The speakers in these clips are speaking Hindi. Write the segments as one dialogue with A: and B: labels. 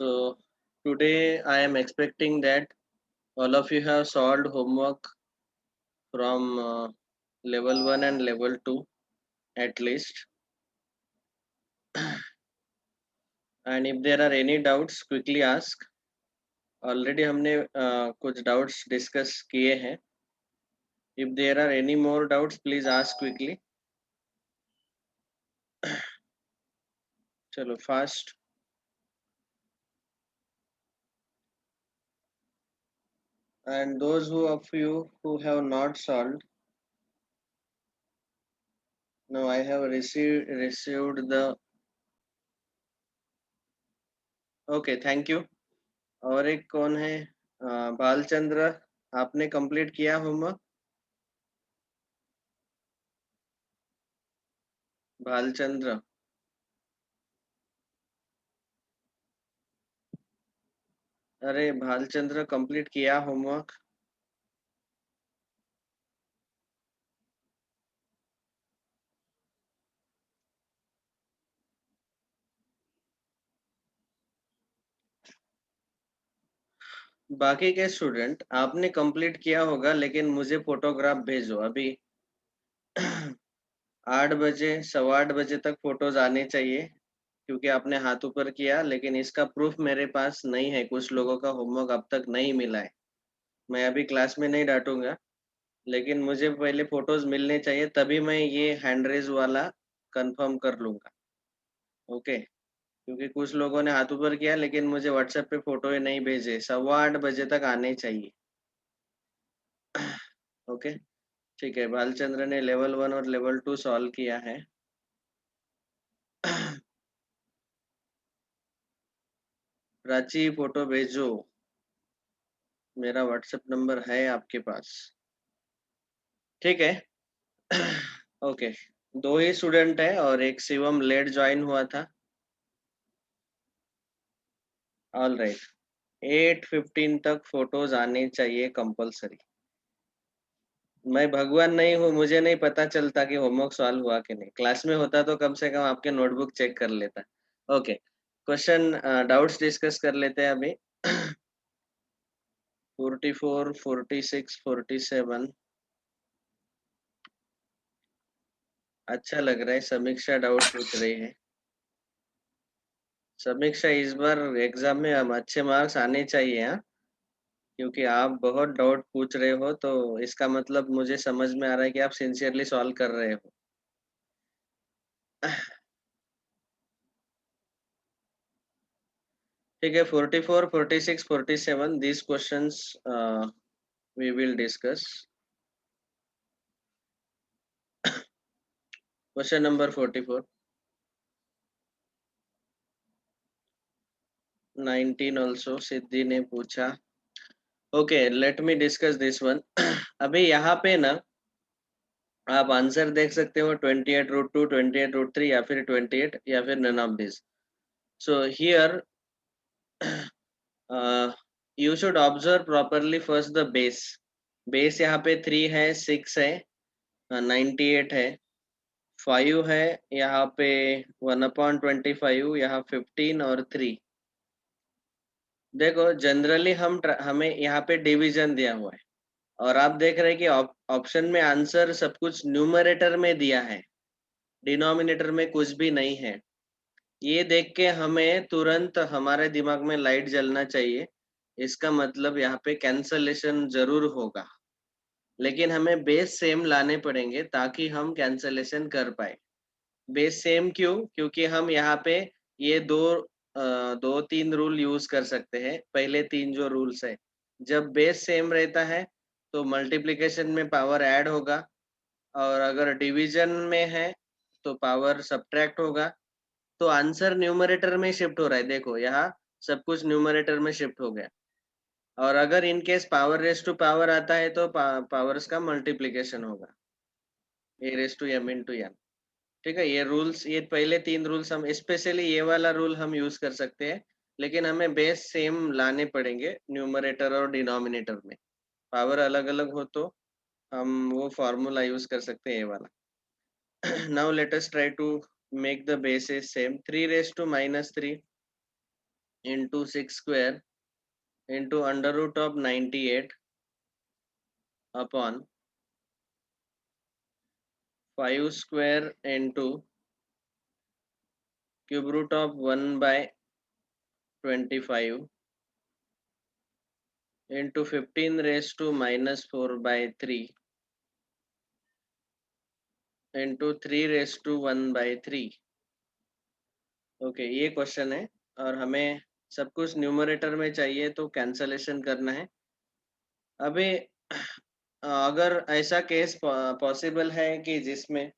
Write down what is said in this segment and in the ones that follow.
A: So today I am expecting that all of you have solved homework from level 1 and level 2 at least. And if there are any doubts, quickly ask. Already हमने कुछ doubts discuss किए हैं. If there are any more doubts, please ask quickly. चलो fast. And those who of you who have not solved, no, I have received the. Okay, thank you. और एक कौन है? बालचंद्र, आपने कंप्लीट किया होमवर्क? भालचंद्र, अरे भालचंद्र कंप्लीट किया होमवर्क? बाकी के स्टूडेंट आपने कंप्लीट किया होगा, लेकिन मुझे फोटोग्राफ भेजो अभी। 8 बजे 8:15 तक फोटोज आने चाहिए, क्योंकि आपने हाथ ऊपर किया, लेकिन इसका प्रूफ मेरे पास नहीं है। कुछ लोगों का होमवर्क अब तक नहीं मिला है। मैं अभी क्लास में नहीं डांटूंगा, लेकिन मुझे पहले फोटोज मिलने चाहिए, तभी मैं ये हैंड रेज वाला कंफर्म कर लूंगा। ओके, क्योंकि कुछ लोगों ने हाथ ऊपर किया, लेकिन मुझे व्हाट्सएप पे फोटो ही नहीं भेजे। 8:15 तक आने चाहिए। ओके, ठीक है। बालचंद्र ने लेवल 1 और लेवल 2 सॉल्व किया है। प्राची, फोटो भेजो। मेरा व्हाट्सएप नंबर है आपके पास, ठीक है? ओके, दो ही स्टूडेंट है और एक शिवम लेट ज्वाइन हुआ था। ऑल राइट, 8:15 तक फोटोज आने चाहिए कंपलसरी। मैं भगवान नहीं हूँ, मुझे नहीं पता चलता कि होमवर्क सॉल्व हुआ कि नहीं। क्लास में होता तो कम से कम आपके नोटबुक चेक कर लेता। ओके, क्वेश्चन डाउट्स डिस्कस कर लेते हैं अभी। 44, 46, 47। अच्छा लग रहा है, समीक्षा डाउट पूछ रही है। समीक्षा, इस बार एग्जाम में हम अच्छे मार्क्स आने चाहिए, हाँ? क्योंकि आप बहुत डाउट पूछ रहे हो, तो इसका मतलब मुझे समझ में आ रहा है कि आप सिंसियरली सॉल्व कर रहे हो। ठीक है, 44, 46, 47 these questions we will discuss. Question number 44. 19 also सिद्धि ने पूछा। Okay, let me discuss this one. अभी यहाँ पे ना आप आंसर देख सकते हो, 28√2, 28√3, या फिर 28, या फिर none of this. So here you should observe properly first the base. Base यहाँ पे 3 है, 6 है, 98 है, 5 है, यहाँ पे 1/25, यहाँ 15 और 3। देखो, जनरली हमें यहाँ पे डिवीजन दिया हुआ है, और आप देख रहे हैं कि ऑप्शन में आंसर सब कुछ न्यूमरेटर में दिया है, डिनोमिनेटर में कुछ भी नहीं है। ये देख के हमें तुरंत हमारे दिमाग में लाइट जलना चाहिए, इसका मतलब यहाँ पे कैंसलेशन जरूर होगा। लेकिन हमें बेस सेम लाने पड़ेंगे ताकि हम कैंसलेशन कर पाए। बेस सेम क्यों? क्योंकि हम यहाँ पे ये दो तीन रूल यूज कर सकते हैं। पहले तीन जो रूल्स है, जब बेस सेम रहता है तो मल्टीप्लिकेशन में पावर ऐड होगा, और अगर डिवीजन में है तो पावर सब्ट्रैक्ट होगा। तो आंसर न्यूमरेटर में शिफ्ट हो रहा है। देखो, यहाँ सब कुछ न्यूमरेटर में शिफ्ट हो गया। और अगर in case power raise to power आता है तो पावर्स का मल्टीप्लिकेशन होगा, A raise to M into N. ठीक है, ये रूल्स, ये पहले तीन रूल्स हम स्पेशली ये वाला रूल हम यूज कर सकते हैं, लेकिन हमें बेस सेम लाने पड़ेंगे न्यूमरेटर और डिनोमिनेटर में। पावर अलग अलग हो तो हम वो फॉर्मूला यूज कर सकते हैं, ये वाला। Now let us try to make the basis same. 3 raised to -3, into 6 square into under root of 98 upon 5 square into cube root of 1 by 25 into 15 raised to minus 4 by 3 into 3 raised to 1 by 3. Okay ये क्वेश्चन है और हमें सब कुछ न्यूमरेटर में चाहिए तो कैंसलेशन करना है. अभी अगर ऐसा केस पॉसिबल है कि जिसमें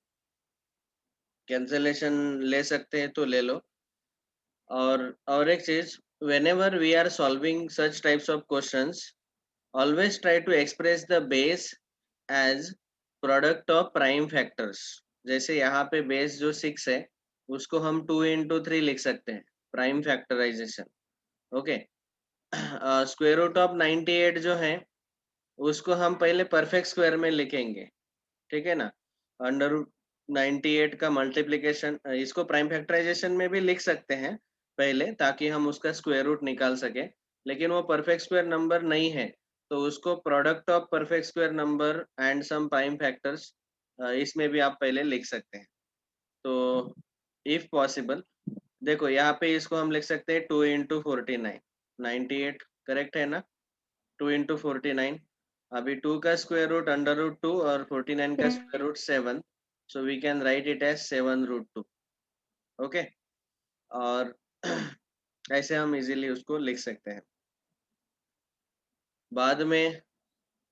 A: कैंसलेशन ले सकते हैं तो ले लो. और एक चीज, whenever we are solving such types of questions, always try to express the base as product of prime factors. जैसे यहाँ पे बेस जो 6 है उसको हम 2 into 3 लिख सकते हैं, prime factorisation. Okay. Square root of 98 जो है उसको हम पहले परफेक्ट स्क्वायर में लिखेंगे, ठीक है ना. अंडर रूट 98 का मल्टीप्लिकेशन इसको प्राइम फैक्टराइजेशन में भी लिख सकते हैं पहले, ताकि हम उसका स्क्वायर रूट निकाल सके. लेकिन वो परफेक्ट स्क्वायर नंबर नहीं है तो उसको product of perfect square number and some prime factors इसमें भी आप पहले लिख सकते हैं. तो इफ पॉसिबल, देखो यहाँ पे इसको हम लिख सकते हैं 2 into 49. 98 करेक्ट है ना. 2 into 49. अभी 2 का स्क्वायर रूट अंडर रूट 2 और 49 का square root 7. So we can write it as 7 root 2. Okay. और ऐसे हम इजीली उसको लिख सकते हैं. बाद में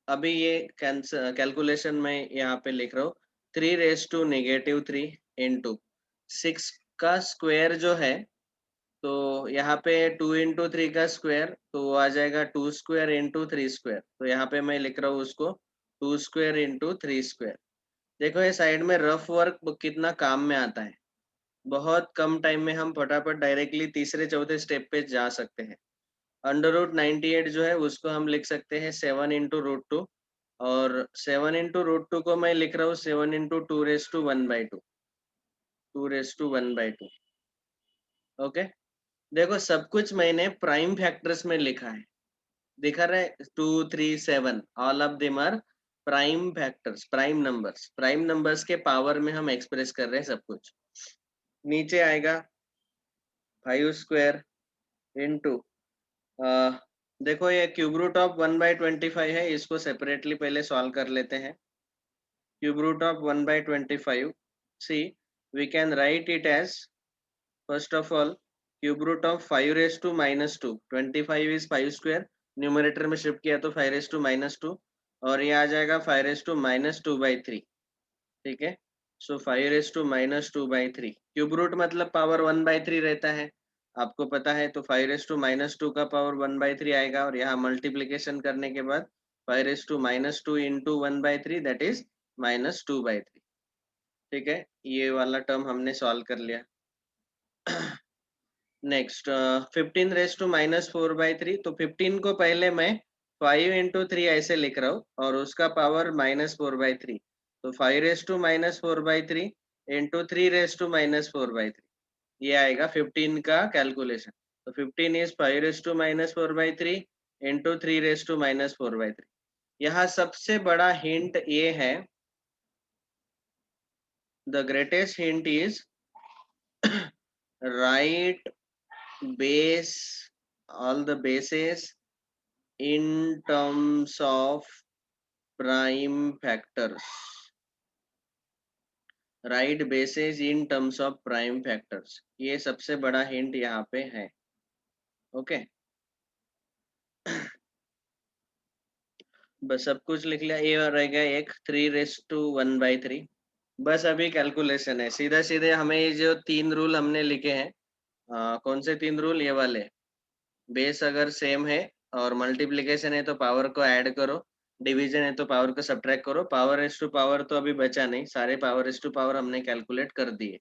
A: अभी ये कैलकुलेशन में यहाँ पे लिख रहा हूँ 3 raised to negative 3 into 6 का स्क्वायर जो है, तो यहाँ पे 2 into 3 का स्क्वायर तो वो आ जाएगा 2 square into 3 square. तो यहाँ पे मैं लिख रहा हूँ उसको 2 square into 3 square. देखो ये साइड में रफ वर्क कितना काम में आता है. बहुत कम टाइम में हम फटाफट डायरेक्टली तीसरे चौथे स्टेप पे जा सकते हैं. अंडर रूट 98 जो है उसको हम लिख सकते हैं 7 into रूट 2. और 7 into रूट 2 को मैं लिख रहा हूँ 7 into 2 raised to 1 by 2. 2 raised to 1 by 2. Okay. देखो सब कुछ मैंने प्राइम फैक्टर्स में लिखा है, दिखा रहा है 2 3 7 all of them are prime factors, prime numbers के पावर में हम एक्सप्रेस कर रहे हैं सब कुछ. नीचे आएगा 5 स्क्वायर इंटू देखो ये क्यूब रूट ऑफ 1 by 25 है, इसको सेपरेटली पहले सॉल्व कर लेते हैं. Cube root of 1 by 25, see we can write it as first of all cube root of 5 raised to minus 2. 25 is 5 square, numerator में शिफ्ट किया तो 5 raised to minus 2 और ये आ जाएगा 5 raised to minus 2 by 3. ठीक है. So 5 raised to minus 2 by 3. Cube root मतलब पावर 1 by 3 रहता है, आपको पता है. तो 5 raised to minus 2 का पावर 1 by 3 आएगा और यहाँ मल्टीप्लीकेशन करने के बाद 5 raised to minus 2 into 1 by 3 that is minus 2 by 3. ठीक है, ये वाला टर्म हमने सॉल्व कर लिया. Next 15 raised to minus 4 by 3. तो 15 को पहले मैं 5 into 3 ऐसे लिख रहा हूँ और उसका पावर minus 4 by 3. तो 5 raised to minus 4 by 3 into 3 raised to minus 4 by 3. ये आएगा 15 का कैलकुलेशन. तो 15 is 5 raised to minus 4 by 3 into 3 raised to minus 4 by 3. यहाँ सबसे बड़ा हिंट ये है, the greatest hint is write base, all the bases in terms of prime factors. Write bases in terms of prime factors. ये सबसे बड़ा हिंट यहाँ पे है. ओके. बस सब कुछ लिख लिया. ये रह गया एक 3 raised to 1 by 3. बस अभी कैलकुलेशन है. सीधा सीधे हमें ये जो 3 रूल हमने लिखे हैं, कौन से 3 रूल, ये वाले. बेस अगर सेम है और मल्टीप्लिकेशन है तो पावर को ऐड करो, डिवीजन है तो पावर को सब्ट्रैक्ट करो. पावर एस टू पावर तो अभी बचा नहीं, सारे पावर एस टू पावर हमने कैलकुलेट कर दिए.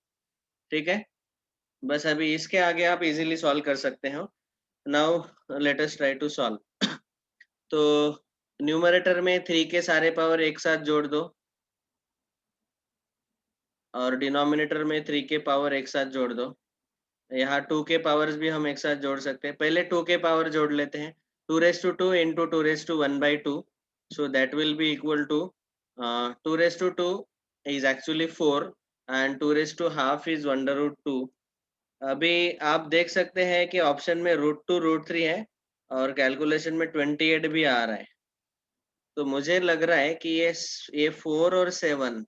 A: ठीक है. बस अभी इसके आगे आप इजीली सॉल्व कर सकते हो. Now let us try to solve. तो न्यूमरेटर में 3 के सारे पावर एक साथ जोड़ दो और डिनोमिनेटर में 3 के पावर एक साथ जोड़ दो. यहाँ 2 के पावर्स भी हम एक साथ जोड़ सकते हैं। पहले 2 के पावर जोड़ लेते हैं। 2 raise to 2 into 2 raise to 1/2, so that will be equal to 2 raise to 2 is actually 4 and 2 raise to half is √2। अभी आप देख सकते हैं कि ऑप्शन में √2 √3 है और कैलकुलेशन में 28 भी आ रहा है। तो मुझे लग रहा है कि ये 4 और 7,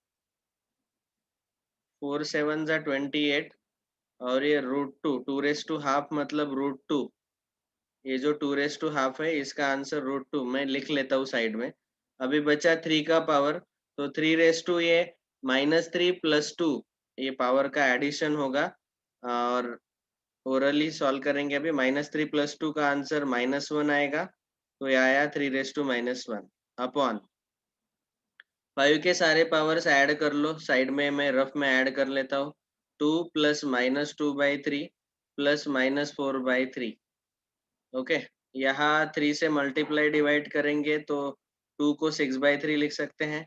A: 4 7 जा 28 और ये √2, 2 रेस टू हाफ मतलब √2, ये जो 2 रेस टू हाफ है इसका आंसर √2 मैं लिख लेता हूँ साइड में। अभी बचा 3 का पावर, तो 3 रेस टू ये -3 + 2, ये पावर का एडिशन होगा और ओरली सॉल्व करेंगे। अभी -3 + 2 का आंसर -1 आएगा, तो ये आया 3 रेस टू -1 अपॉन 5 के सारे पावर्स ऐड कर लो, साइड में मैं रफ में ऐड कर लेता हूँ। 2 + -2/3 + -4/3। ओके, यहाँ 3 से मल्टीप्लाई डिवाइड करेंगे तो 2 को 6/3 लिख सकते हैं,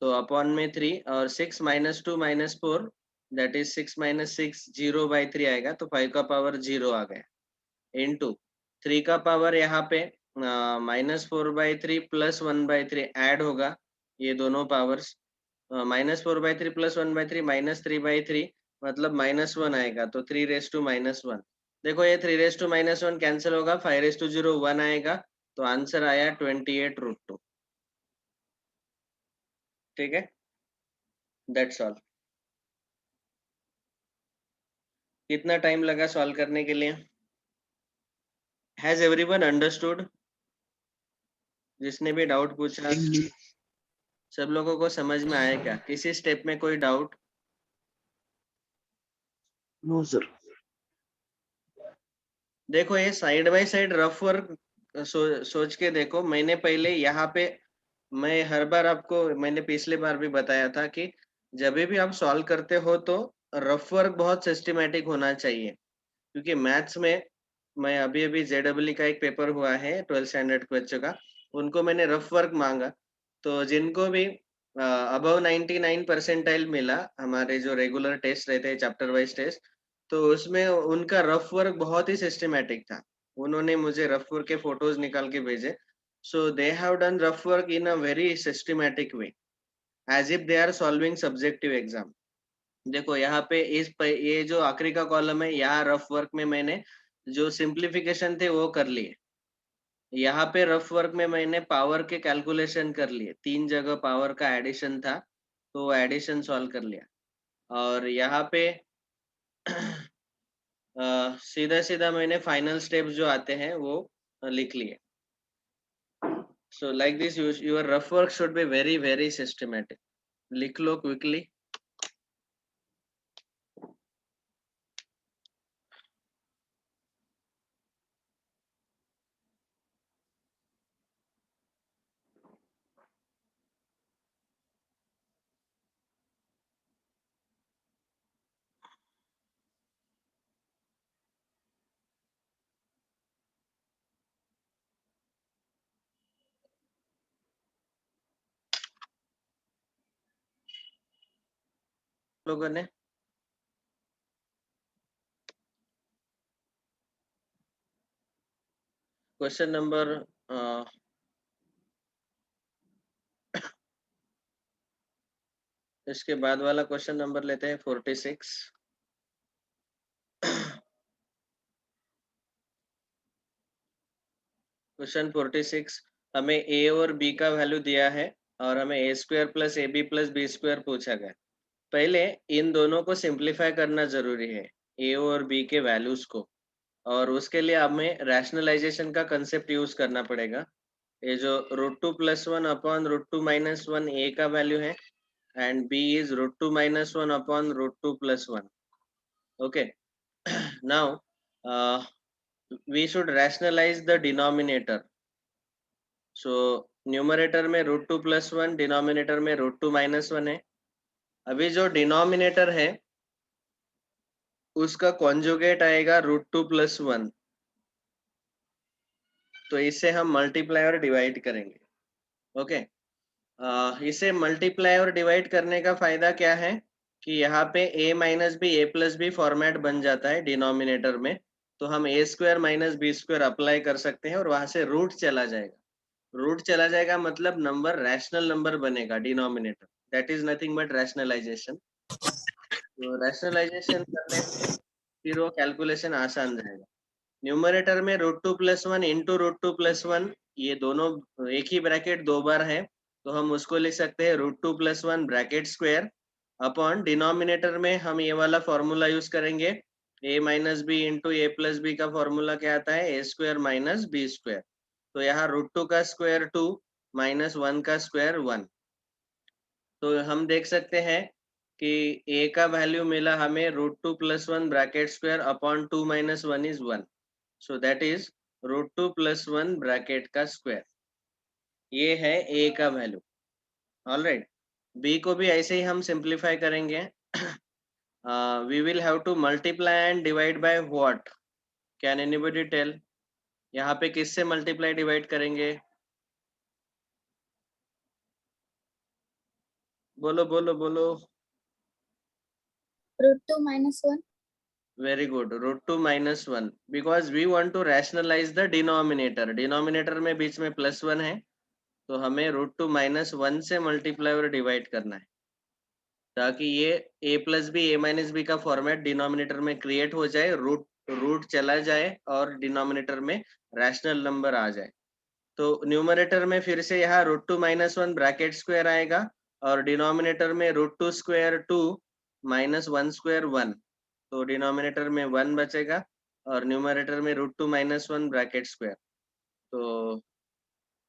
A: तो अपॉन में 3 और 6 - 2 - 4 दैट इज 6 - 6 0/3 आएगा, तो 5 का पावर 0 आ गया इनटू 3 का पावर यहाँ पे -4/3 + 1/3 ऐड होगा, ये दोनों पावर्स -4/3 + 1/3 -3/3 मतलब -1 आएगा, तो 3 रेस टू -1। देखो ये 3 रेस टू -1 कैंसिल होगा, 5 रेस टू 0 1 आएगा, तो आंसर आया 28√2। ठीक है, दैट्स ऑल। कितना टाइम लगा सॉल्व करने के लिए? Has everyone understood? जिसने भी डाउट पूछा, सब लोगों को समझ में आया क्या? किसी स्टेप में कोई डाउट?
B: No sir.
A: देखो ये side by side rough work सोच के देखो। मैंने पहले यहाँ पे, मैं हर बार आपको, मैंने पिछले बार भी बताया था कि जब भी आप सॉल्व करते हो तो रफ वर्क बहुत सिस्टमेटिक होना चाहिए, क्योंकि मैथ्स में, मैं अभी अभी जेडब्ल्यू का एक पेपर हुआ है 12th स्टैंडर्ड के बच्चों का, उनको मैंने रफ वर्क मांगा, तो जिनको भी अबव 99 परसेंटाइल मिला, हमारे जो रेगुलर टेस्ट रहते हैं चैप्टर वाइज टेस्ट, तो उसमें उनका रफ वर्क बहुत ही सिस्टमेटिक था। उन्होंने मुझे रफ वर्क के फोटोज निकाल के भेजे। So they have done rough work in a very systematic way, as if they are solving subjective exam. देखो यहाँ पे ये जो आखिरी का कॉलम है, यहाँ रफ वर्क में मैंने जो सिंप्लीफिकेशन थे वो कर लिए। यहाँ पे रफ वर्क में मैंने पावर के कैलकुलेशन कर लिए, 3 जगह पावर का एडिशन था, तो एडिशन सॉल्व कर लिया। और यहाँ पे सीधा सीधा मैंने फाइनल स्टेप्स जो आते हैं वो लिख लिए। So like this your rough work should be very very systematic. लिख लो क्विकली। लोगों ने क्वेश्चन नंबर इसके बाद वाला क्वेश्चन नंबर लेते हैं 46। क्वेश्चन 46, हमें ए और बी का वैल्यू दिया है और हमें a² + ab + b² पूछा गया। पहले इन दोनों को सिंप्लीफाई करना जरूरी है, ए और बी के वैल्यूज को, और उसके लिए हमें रैशनलाइजेशन का कंसेप्ट यूज करना पड़ेगा। ये जो √2 + 1 अपॉन √2 - 1 ए का वैल्यू है, and b is √2 - 1 upon √2 + 1. Okay. Now we should rationalize the denominator. So numerator में √2 + 1, डिनोमिनेटर में √2 - 1 है। अभी जो डिनोमिनेटर है उसका कॉन्जुगेट आएगा √2 + 1, तो इसे हम मल्टीप्लाई और डिवाइड करेंगे। ओके, इसे मल्टीप्लाई और डिवाइड करने का फायदा क्या है? कि यहाँ पे a minus B A plus B format बन जाता है डिनोमिनेटर में, तो हम A square minus B square apply कर सकते हैं और वहां से रूट चला जाएगा। रूट चला जाएगा मतलब नंबर रैशनल नंबर बनेगा denominator, that is nothing but rationalisation. तो रैशनलाइजेशन करने से फिर वो कैलकुलेशन आसान रहेगा। न्यूमरेटर में √2 + 1 इंटू √2 + 1, ये दोनों एक ही ब्रैकेट दो बार है, तो हम उसको लिख सकते हैं √2 + 1 ब्रैकेट स्क्वायर अपॉन डिनोमिनेटर में हम ये वाला फॉर्मूला यूज करेंगे, a minus B into A plus B का फॉर्मूला क्या आता है, a square minus B square. तो यहाँ √2 का स्क्वायर 2 माइनस 1 का स्क्वायर 1। तो हम देख सकते हैं कि a का वैल्यू मिला हमें √2 + 1 bracket square upon 2 minus 1 is 1, so that is √2 + 1 bracket का स्क्वायर। ये है a का वैल्यू। ऑलराइट, b को भी ऐसे ही हम सिंप्लीफाई करेंगे। We will have to multiply and divide by what? Can anybody tell? यहाँ पे किससे मल्टीप्लाई डिवाइड करेंगे? बोलो बोलो बोलो।
B: √2 - 1.
A: Very good. √2 - 1, because we want to rationalize the denominator. Denominator में बीच में +1 है, तो हमें √2 - 1 से मल्टीप्लाई और डिवाइड करना है, ताकि ये a plus B A minus B का फॉर्मेट डिनोमिनेटर में क्रिएट हो जाए, रूट चला जाए और डिनोमिनेटर में रैशनल नंबर आ जाए। तो न्यूमरेटर में फिर से यहाँ √2 - 1 ब्रैकेट स्क्वायर आएगा और डिनोमिनेटर में √2 स्क्वायर 2 माइनस 1 स्क्वायर 1, तो डिनोमिनेटर में 1 बचेगा और न्यूमरेटर में √2 - 1 ब्रैकेट स्क्वायर। तो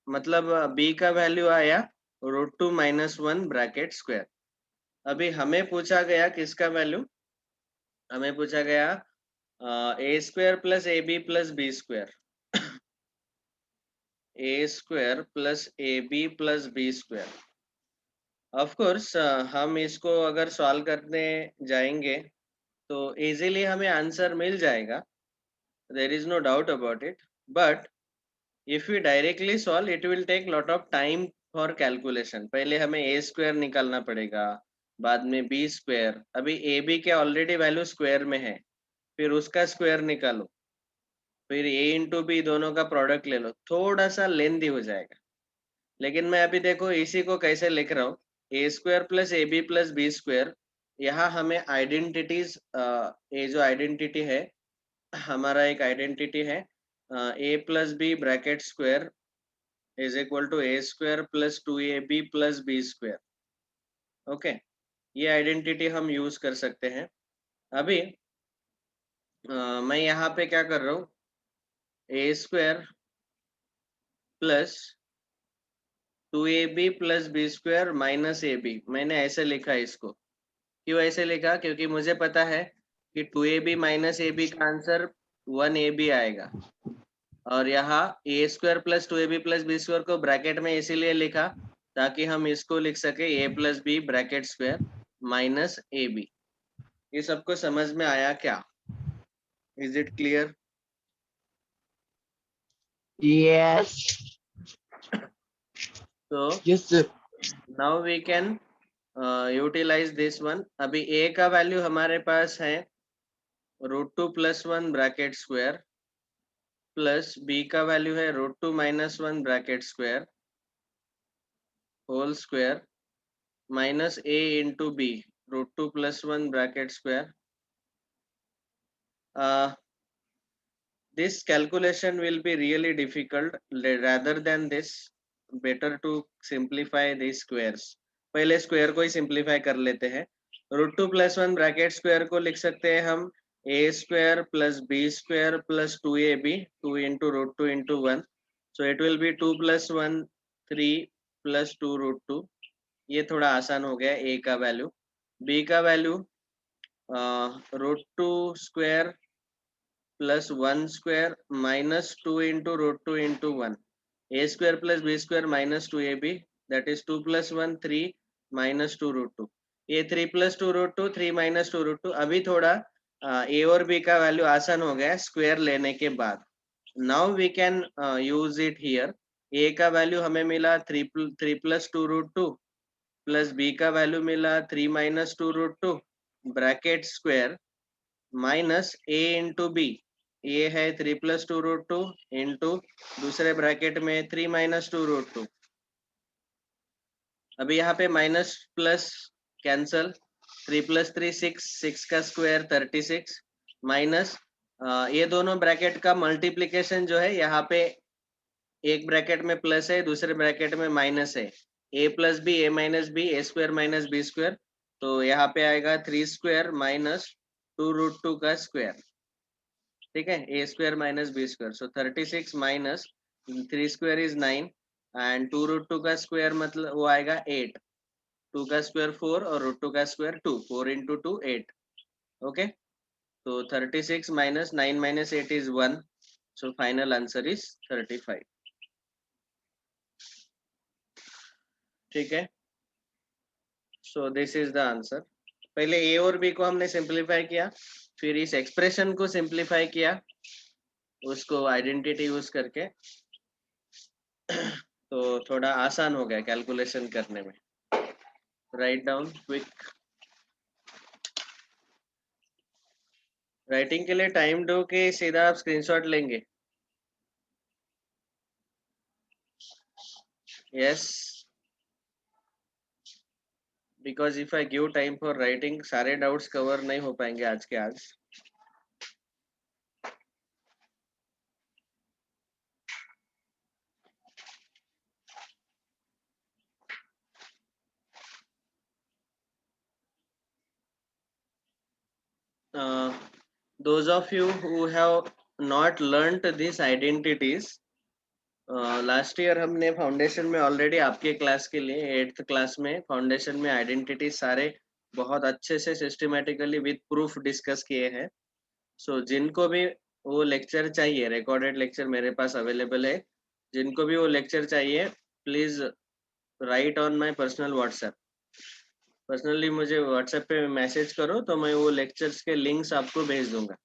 A: मतलब b का वैल्यू आया √2 - 1 ब्रैकेट स्क्वायर। अभी हमें पूछा गया किसका वैल्यू, हमें पूछा गया a square plus A B plus B square, a square plus A B plus B square. Of course हम इसको अगर सॉल्व करने जाएंगे तो इजीली हमें आंसर मिल जाएगा, there is no doubt about it, but if you directly solve it will take lot of time for calculation. पहले हमें ए स्क्वायर निकालना पड़ेगा, बाद में बी स्क्वायर, अभी ए बी के ऑलरेडी वैल्यू स्क्वायर में है, फिर उसका स्क्वायर निकालो, फिर ए इंटू बी दोनों का प्रोडक्ट ले लो, थोड़ा सा लेंदी हो जाएगा। लेकिन मैं अभी देखो इसी को कैसे लिख रहा हूँ, A square plus A B plus B square. यहाँ हमें आइडेंटिटीज, ये जो आइडेंटिटी है, हमारा एक आइडेंटिटी है A plus B bracket square is equal to A square plus 2ab plus B square. Okay, ये आइडेंटिटी हम यूज कर सकते हैं। अभी मैं यहाँ पे क्या कर रहा हूँ, A square plus 2ab plus B square minus A B, मैंने ऐसे लिखा है इसको। क्यों ऐसे लिखा, क्योंकि मुझे पता है कि 2ab माइनस ए बी का आंसर 1ab आएगा, और यहाँ A square plus 2ab plus B square को ब्रैकेट में इसीलिए लिखा ताकि हम इसको लिख सके a plus B bracket square minus A B. ये सबको समझ में आया क्या? Is it clear?
C: Yes.
A: तो
C: Yes, sir.
A: Now we can utilize this one. अभी a का वैल्यू हमारे पास है √2 + 1 ब्रैकेट स्क्वायर, प्लस b का वैल्यू है √2 - 1 bracket square whole square minus a into B √2 + 1 bracket square. This calculation will be really difficult. Rather than this, better to simplify these squares. पहले स्क्वायर को ही सिंप्लीफाई कर लेते हैं। √2 + 1 ब्रैकेट स्क्वायर को लिख सकते हैं हम a square plus b square plus 2ab, 2 into √2 into 1, so it will be 2 + 1 3 plus 2 √2। ये थोड़ा आसान हो गया a का वैल्यू। b का value √2 square plus 1 square minus 2 into √2 into 1, a square plus b square minus 2ab, that is 2 + 1 3 minus 2 √2। ये 3 + 2 √2 3 माइनस 2 √2। अभी थोड़ा a और b का वैल्यू आसान हो गया स्क्वायर लेने के बाद। Now we can use it here. a का वैल्यू हमें मिला 3 + 2 √2 प्लस बी का वैल्यू मिला 3 माइनस 2√2 ब्रैकेट स्क्वायर माइनस ए इंटू बी, ये है 3 प्लस 2√2 इंटू दूसरे ब्रैकेट में 3 माइनस 2√2। अभी यहाँ पे माइनस प्लस कैंसल, 3 प्लस 3 6, 6 का स्क्वायर 36 माइनस ये दोनों ब्रैकेट का मल्टीप्लिकेशन जो है यहाँ पे एक ब्रैकेट में प्लस है, दूसरे ब्रैकेट में माइनस है, A plus B A minus B A square minus B square, तो यहाँ पे आएगा 3 स्क्वायर माइनस 2√2 का स्क्वायर, ठीक है, A square minus B square, so 36 minus 3 square is 9 and 2√2 का स्क्वायर मतलब वो आएगा 8, 2 का स्क्वायर 4 और √2 का स्क्वायर 2, 4 इंटू 2 8, ओके, तो 36 minus 9 minus 8 is 1, so final answer is 35, ठीक है, so this is the answer. पहले ए और बी को हमने सिंप्लीफाई किया, फिर इस एक्सप्रेशन को सिंप्लीफाई किया उसको आइडेंटिटी यूज करके, तो थोड़ा आसान हो गया कैलकुलेशन करने में। राइट डाउन क्विक, राइटिंग के लिए टाइम दो कि सीधा आप स्क्रीनशॉट लेंगे? Yes, because if I give time for writing सारे डाउट्स कवर नहीं हो पाएंगे आज के आज। Those of you who have not learnt these identities, last year हमने फाउंडेशन में ऑलरेडी आपके क्लास के लिए 8th क्लास में फाउंडेशन में आइडेंटिटी सारे बहुत अच्छे से सिस्टमेटिकली विद प्रूफ डिस्कस किए हैं। सो जिनको भी वो लेक्चर चाहिए, रिकॉर्डेड लेक्चर मेरे पास अवेलेबल है, जिनको भी वो लेक्चर चाहिए please right on my personal WhatsApp, personally मुझे व्हाट्सएप पे मैसेज करो तो मैं वो लेक्चर्स के लिंक्स आपको भेज दूंगा।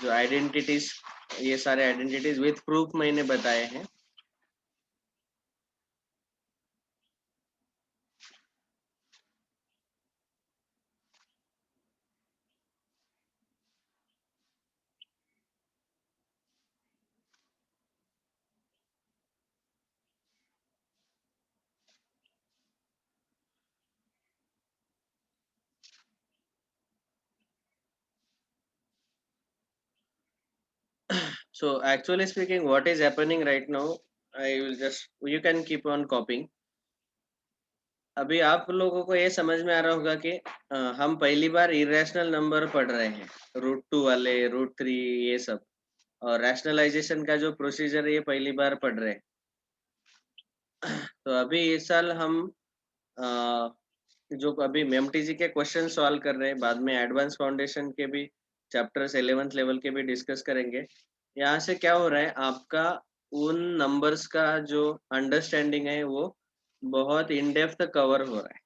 A: जो आइडेंटिटीज, ये सारे आइडेंटिटीज विद प्रूफ मैंने बताए हैं। So actually speaking, what is happening right now, I will just, you can keep on copying. अभी आप लोगों को ये समझ में आ रहा होगा कि हम पहली बार इरेशनल नंबर पढ़ रहे हैं, √2 वाले, √3 ये सब, और रैशनलाइजेशन का जो प्रोसीजर है ये पहली बार पढ़ रहे हैं। तो अभी इस साल हम जो अभी मेमटीजी के क्वेश्चन सॉल्व कर रहे हैं, बाद में एडवांस फाउंडेशन के भी चैप्टर्स 11th लेवल के भी डिस्कस करेंगे। यहाँ से क्या हो रहा है, आपका उन नंबर्स का जो अंडरस्टैंडिंग है वो बहुत इन डेप्थ कवर हो रहा है।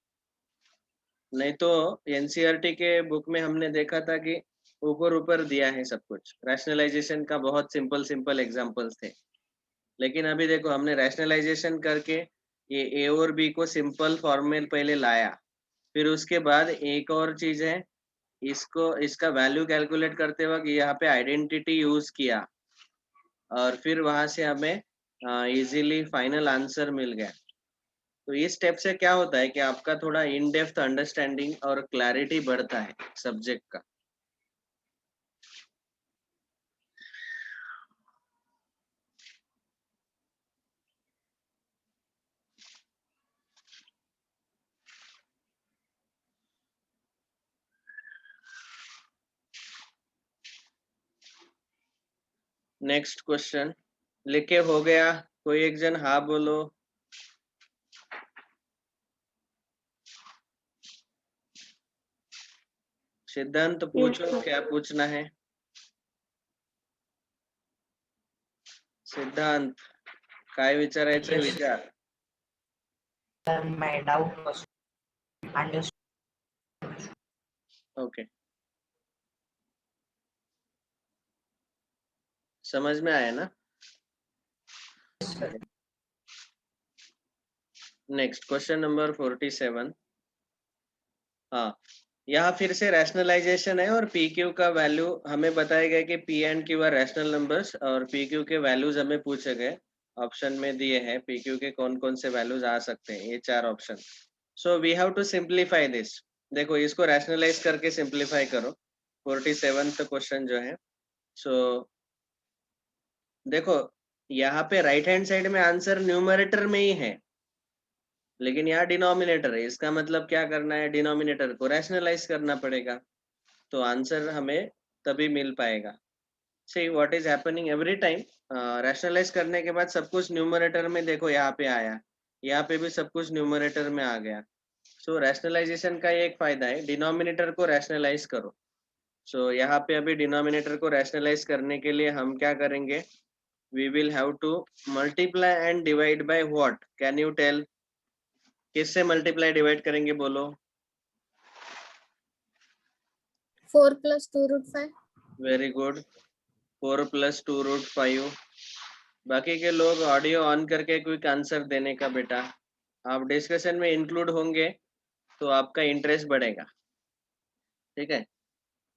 A: नहीं तो एनसीईआरटी के बुक में हमने देखा था कि ऊपर ऊपर दिया है सब कुछ, रैशनलाइजेशन का बहुत सिंपल सिंपल एग्जांपल्स थे, लेकिन अभी देखो हमने रैशनलाइजेशन करके ये ए और बी को सिंपल फॉर्म में पहले लाया, फिर उसके बाद एक और चीज है, इसको इसका वैल्यू कैलकुलेट करते वक्त यहाँ पे आइडेंटिटी यूज किया और फिर वहां से हमें इजीली फाइनल आंसर मिल गया। तो इस स्टेप से क्या होता है कि आपका थोड़ा इन डेप्थ अंडरस्टैंडिंग और क्लैरिटी बढ़ता है सब्जेक्ट का। नेक्स्ट क्वेश्चन लिखे हो गया, कोई एक जन हाँ बोलो। सिद्धांत पूछो, क्या पूछना है? सिद्धांत काय विचारायचंय विचार।
B: Sir, my doubt was understood.
A: Okay, समझ में आया ना? Next question number 47। हाँ, यहाँ फिर से रैशनलाइजेशन है और पी क्यू का वैल्यू हमें बताया गया कि P and Q R rational numbers और पी क्यू के वैल्यूज हमें पूछे गए, ऑप्शन में दिए हैं पी क्यू के कौन कौन से वैल्यूज आ सकते हैं, ये 4 option. So we have to simplify this. देखो इसको रैशनलाइज करके सिंप्लीफाई करो 47th क्वेश्चन जो है। सो देखो यहाँ पे राइट हैंड साइड में आंसर न्यूमरेटर में ही है, लेकिन यहाँ डिनोमिनेटर है, इसका मतलब क्या करना है, डिनोमिनेटर को रैशनलाइज करना पड़ेगा, तो आंसर हमें तभी मिल पाएगा। See what is happening every time, rationalise करने के बाद सब कुछ न्यूमरेटर में, देखो यहाँ पे आया, यहाँ पे भी सब कुछ न्यूमरेटर में आ गया। सो रैशनलाइजेशन का ये एक फायदा है, डिनोमिनेटर को रैशनलाइज करो। सो यहाँ पे अभी डिनोमिनेटर को रैशनलाइज करने के लिए हम क्या करेंगे, we will have to multiply and divide by what, can you tell, किससे मल्टीप्लाई डिवाइड करेंगे बोलो।
C: 4 plus 2 root 5.
A: Very good, 4 + 2 √5। बाकी के लोग ऑडियो ऑन करके क्विक आंसर देने का बेटा, आप डिस्कशन में इंक्लूड होंगे तो आपका इंटरेस्ट बढ़ेगा, ठीक है।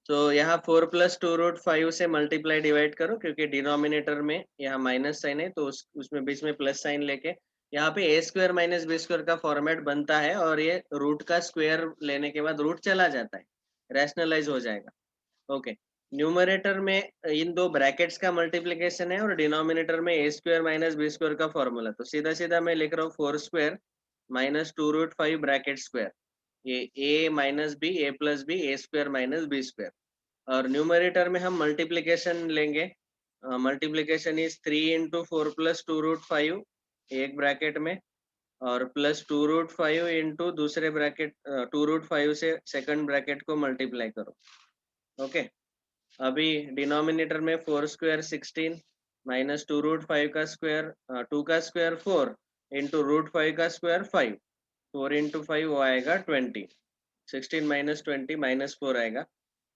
A: तो यहाँ 4 + 2 √5 से मल्टीप्लाई डिवाइड करो, क्योंकि डिनोमिनेटर में यहाँ माइनस साइन है, तो उसमें बीच में प्लस साइन लेके यहाँ पे a² - b² का फॉर्मेट बनता है, और ये रूट का स्क्वायर लेने के बाद रूट चला जाता है, रैशनलाइज हो जाएगा। ओके, न्यूमरेटर में इन दो ब्रैकेट्स का मल्टीप्लिकेशन है और डिनोमिनेटर में a² - b² का फॉर्मूला, तो सीधा सीधा मैं लिख रहा हूँ 4² - 2 √5 ब्रैकेट स्क्वायर, ये a - b, a + b, a² - b²। और न्यूमरेटर में हम मल्टीप्लिकेशन लेंगे, मल्टीप्लिकेशन इज 3 × 4 + 2 √5 एक ब्रैकेट में, और प्लस 2 √5 इंटू दूसरे ब्रैकेट 2 √5 से सेकंड ब्रैकेट को मल्टीप्लाई करो। ओके, अभी डिनोमिनेटर में 4² 16 - 2 √5 का स्क्वायर, 2 का स्क्वायर 4 इंटू √5 का स्क्वायर 5, 4 × 5 वो आएगा 20, 16 - 20 - 4 आएगा।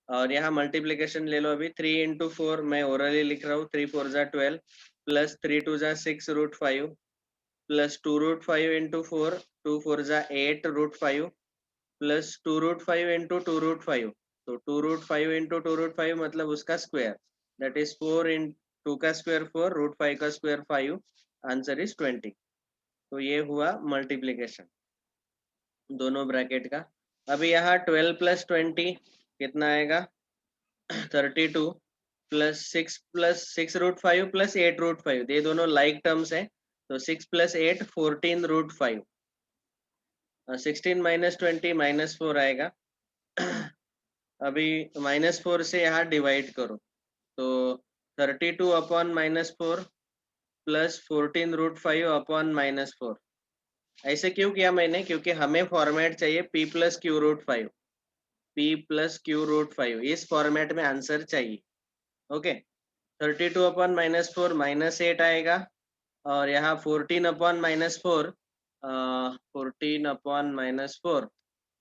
A: और यहाँ मल्टीप्लिकेशन ले लो, अभी 3 × 4 मैं ओरली लिख रहा हूँ, 3 × 4 = 12 plus 3 × 2 = 6 √5 plus 2 √5 into 4, 2 × 4 = 8 √5 plus 2 √5 into 2 √5, तो 2 √5 इंटू 2 √5 मतलब उसका स्क्वायर, दैट इज 4 इन 2 का स्क्वायर 4 √5 का स्क्वायर 5, आंसर इज 20। तो ये हुआ मल्टीप्लिकेशन दोनों ब्रैकेट का। अभी यहाँ 12 + 20 कितना आएगा, 32 प्लस 6 √5 प्लस 8 √5, ये दोनों लाइक टर्म्स है, तो 6 + 8 14 √5, 16 - 20 - 4 आएगा। अभी -4 से यहाँ डिवाइड करो, तो 32/-4 प्लस 14 √5 अपॉन -4। ऐसे क्यों किया मैंने, क्योंकि हमें फॉर्मेट चाहिए p + q √5, p + q √5, इस फॉर्मेट में आंसर चाहिए। ओके, 32/-4 -8 आएगा, और यहाँ 14/-4 14/-4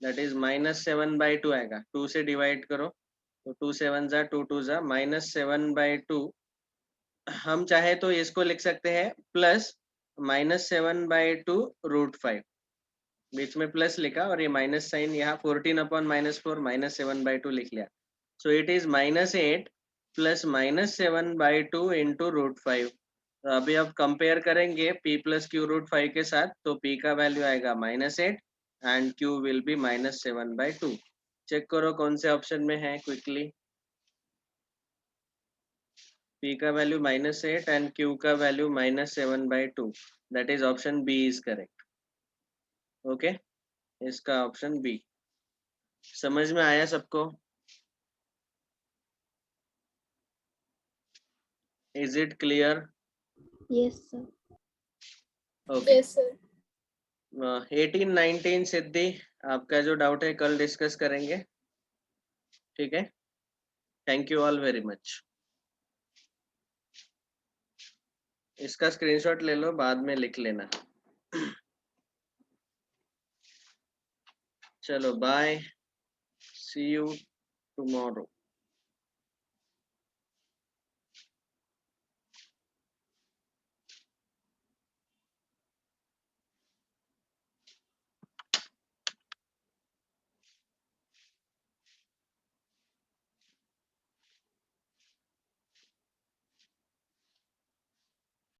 A: दैट इज -7/2 आएगा, 2 से डिवाइड करो, तो 2 7 = 2 2 = -7/2। हम चाहे तो इसको लिख सकते हैं प्लस -7/2 √5, बीच में प्लस लिखा और ये माइनस साइन, यहाँ 14/-4 -7/2 लिख लिया, so it is -8 plus -7/2 into √5। तो अभी अब कंपेयर करेंगे p + q √5 के साथ, तो p का वैल्यू आएगा -8 and q will be -7/2। Check करो कौन से ऑप्शन में है क्विकली, p का वैल्यू -8 एंड q का value -7/2, that is option B is correct. Okay, इसका ऑप्शन बी। समझ में आया सबको? Is it clear?
C: Yes, sir.
A: Okay,
C: Yes, sir.
A: 18 19 Siddhi, आपका जो डाउट है कल डिस्कस करेंगे, ठीक है। Thank you all very much. इसका स्क्रीनशॉट ले लो, बाद में लिख लेना। चलो बाय, सी यू टुमारो।